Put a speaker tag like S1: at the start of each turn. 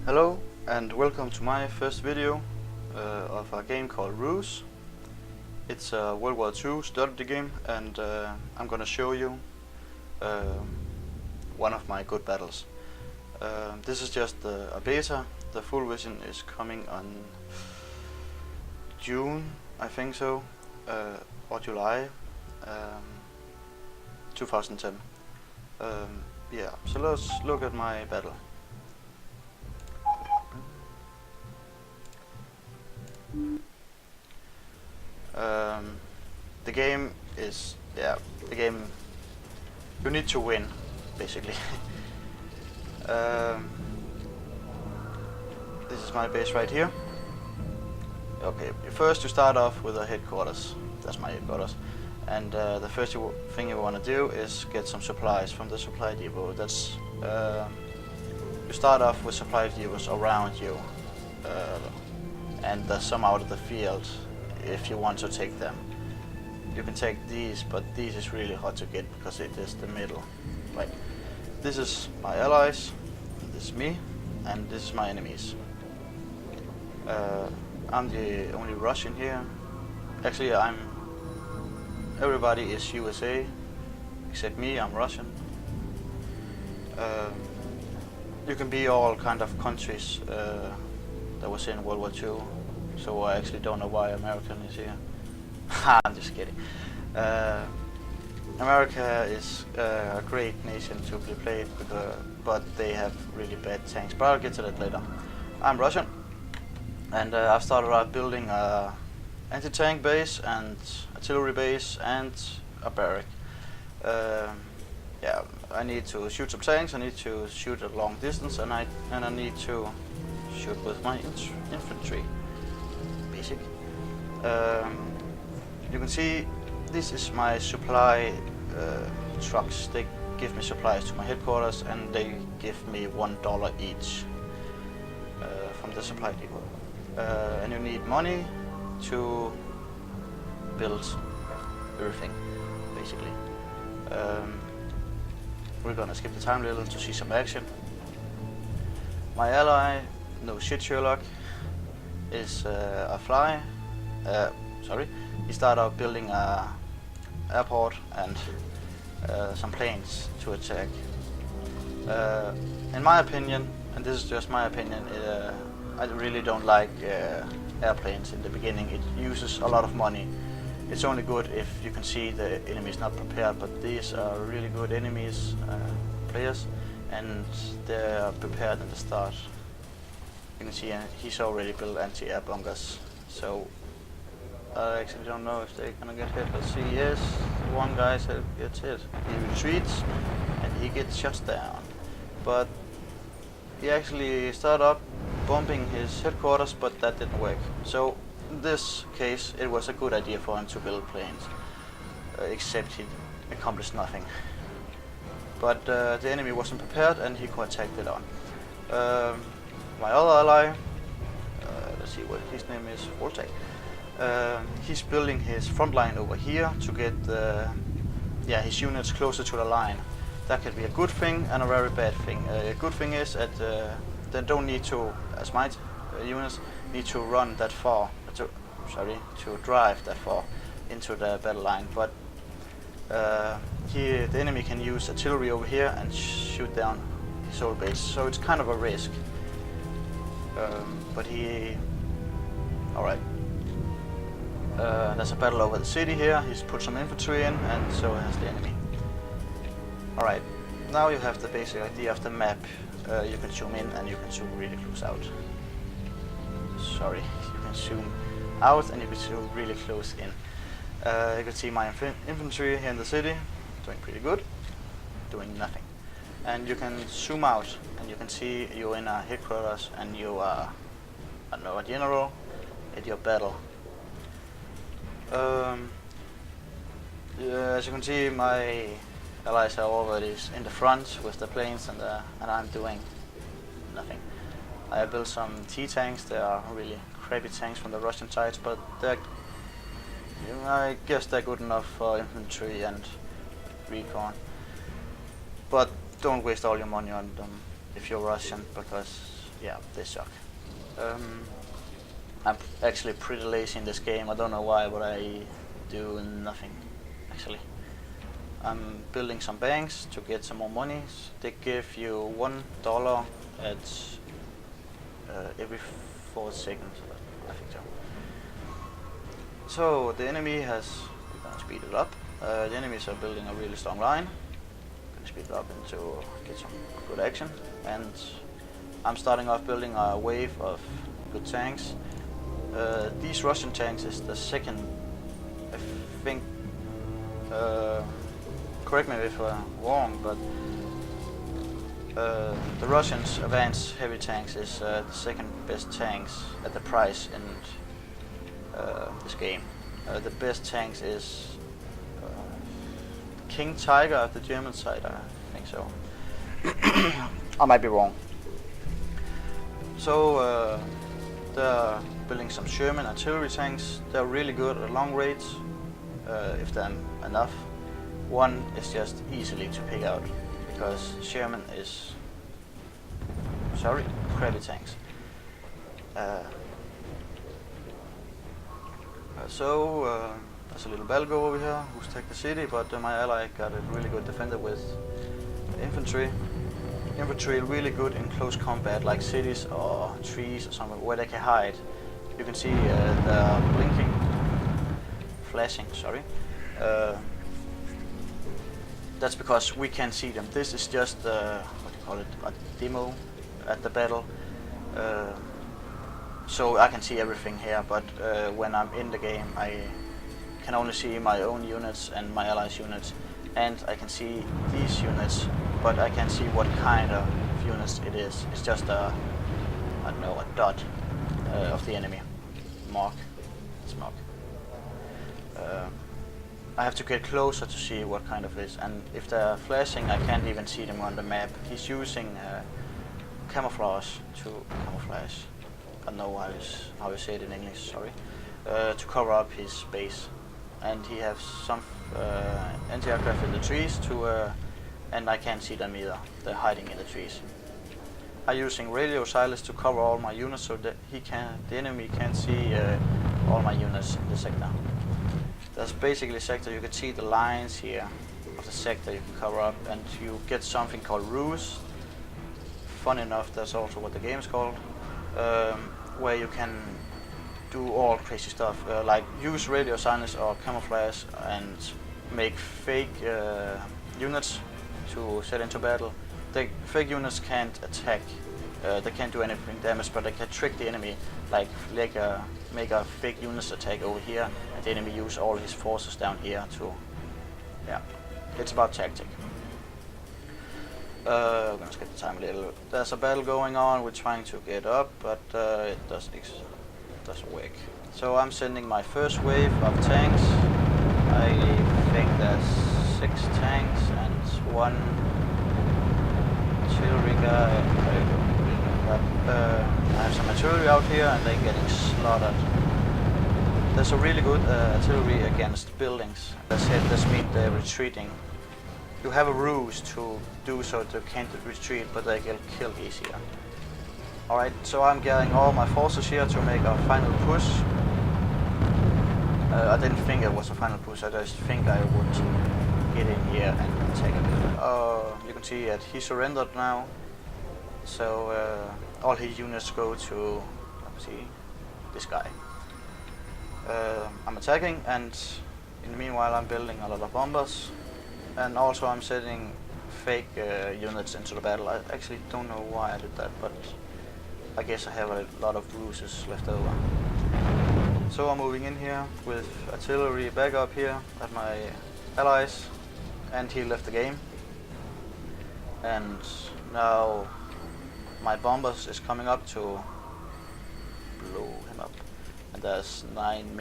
S1: Hello and welcome to my first video of a game called R.U.S E. It's a World War II strategy game, and I'm gonna show you one of my good battles. This is just a beta. The full version is coming on June, I think so, or July 2010. Yeah, so let's look at my battle. The game is, the game, you need to win, basically. This is my base right here. Okay, first you start off with a headquarters. That's my headquarters. And the first thing you want to do is get some supplies from the supply depot. That's you start off with supply depots around you, and there's some out of the field if you want to take them. You can take these, but these is really hard to get because it is the middle. Right. This is my allies, this is me, and this is my enemies. I'm the only Russian here. Actually, everybody is USA, except me. I'm Russian. You can be all kind of countries that was in World War II. So I actually don't know why American is here. I'm just kidding. America is a great nation to be played, but they have really bad tanks. But I'll get to that later. I'm Russian, and I've started out building a anti-tank base and artillery base and a barrack. Yeah, I need to shoot some tanks. I need to shoot at long distance, and I need to shoot with my infantry. Basic. You can see this is my supply trucks. They give me supplies to my headquarters, and they give me $1 each from the supply depot. And you need money to build everything, basically. We're gonna skip the time a little to see some action. My ally, no shit Sherlock, is a fly. He started out building a airport and some planes to attack. In my opinion, and this is just my opinion, I really don't like airplanes in the beginning. It uses a lot of money. It's only good if you can see the enemy is not prepared, but these are really good enemies, players, and they are prepared at the start. You can see he's already built anti-air bunkers, so I actually don't know if they're gonna get hit. Let's see. Yes, one guy gets hit. He retreats and he gets shot down. But he actually started up bombing his headquarters, but that didn't work. So in this case, it was a good idea for him to build planes, except he accomplished nothing. But the enemy wasn't prepared, and he could attack it on. My other ally, let's see what his name is, Voltec. He's building his front line over here to get his units closer to the line. That could be a good thing and a very bad thing. A good thing is that they don't need to, as my units, need to run that far, to drive that far into the battle line. But the enemy can use artillery over here and shoot down his whole base. So it's kind of a risk. But alright. There's a battle over the city here. He's put some infantry in, and so has the enemy. Alright, now you have the basic idea of the map. You can zoom in and you can zoom really close out. Sorry, you can zoom out and you can zoom really close in. You can see my infantry here in the city, doing pretty good, doing nothing. And you can zoom out and you can see you're in a headquarters and you are, I don't know, a general at your battle. As you can see, my allies are already in the front with the planes, and I'm doing nothing. I built some T-tanks. They are really crappy tanks from the Russian sides, but I guess they're good enough for infantry and recon. But don't waste all your money on them if you're Russian, because yeah, they suck. I'm actually pretty lazy in this game. I don't know why, but I do nothing actually. I'm building some banks to get some more money. They give you $1 at every 4 seconds, I think so. So the enemy has, we're gonna speed it up. The enemies are building a really strong line. I'm gonna speed it up to get some good action. And I'm starting off building a wave of good tanks. These Russian tanks is the second, I think, correct me if I'm wrong, but the Russians' advanced heavy tanks is the second best tanks at the price in this game. The best tanks is King Tiger of the German side, I think so. I might be wrong. So they're building some Sherman artillery tanks. They're really good at long range, if they're enough. One is just easily to pick out because Sherman is, sorry, crappy tanks. There's a little Balgo over here who's taken the city, but my ally got a really good defender with infantry. Infantry really good in close combat, like cities or trees or somewhere where they can hide. You can see they're blinking, flashing, sorry. That's because we can't see them. This is just, what do you call it, a demo at the battle. So I can see everything here, but when I'm in the game I can only see my own units and my allies' units, and I can see these units, but I can't see what kind of units it is. It's just a, I don't know, a dot of the enemy. Mark. It's mark. I have to get closer to see what kind of it is, and if they're flashing I can't even see them on the map. He's using camouflage to camouflage. I don't know how you say it in English, sorry. To cover up his base. And he has some anti-aircraft in the trees to, and I can't see them either. They're hiding in the trees. I'm using radio silence to cover all my units so that the enemy can't see all my units in the sector. That's basically a sector. You can see the lines here of the sector you can cover up, and you get something called R.U.S.E. Fun enough, that's also what the game is called, where you can do all crazy stuff, like use radio silence or camouflage and make fake units to set into battle. The fake units can't attack, they can't do anything damage, but they can trick the enemy, like make a fake units attack over here, and the enemy use all his forces down here to, yeah, it's about tactic. I'm gonna skip the time a little. There's a battle going on, we're trying to get up, but it doesn't work. So I'm sending my first wave of tanks. I think there's 6 tanks and 1 artillery guy. I have some artillery out here and they're getting slaughtered. There's a really good artillery against buildings. That's it, this means they're retreating. You have a ruse to do so they can't retreat, but they get killed easier. Alright, so I'm gathering all my forces here to make a final push. I didn't think it was a final push, I just think I would get in here and take a bit. You can see that he surrendered now. So all his units go to, let's see, this guy. I'm attacking, and in the meanwhile I'm building a lot of bombers. And also I'm setting fake units into the battle. I actually don't know why I did that, but I guess I have a lot of ruses left over. So I'm moving in here with artillery backup here at my allies, and he left the game. And now my bombers is coming up to blow him up, and there's 9 minutes.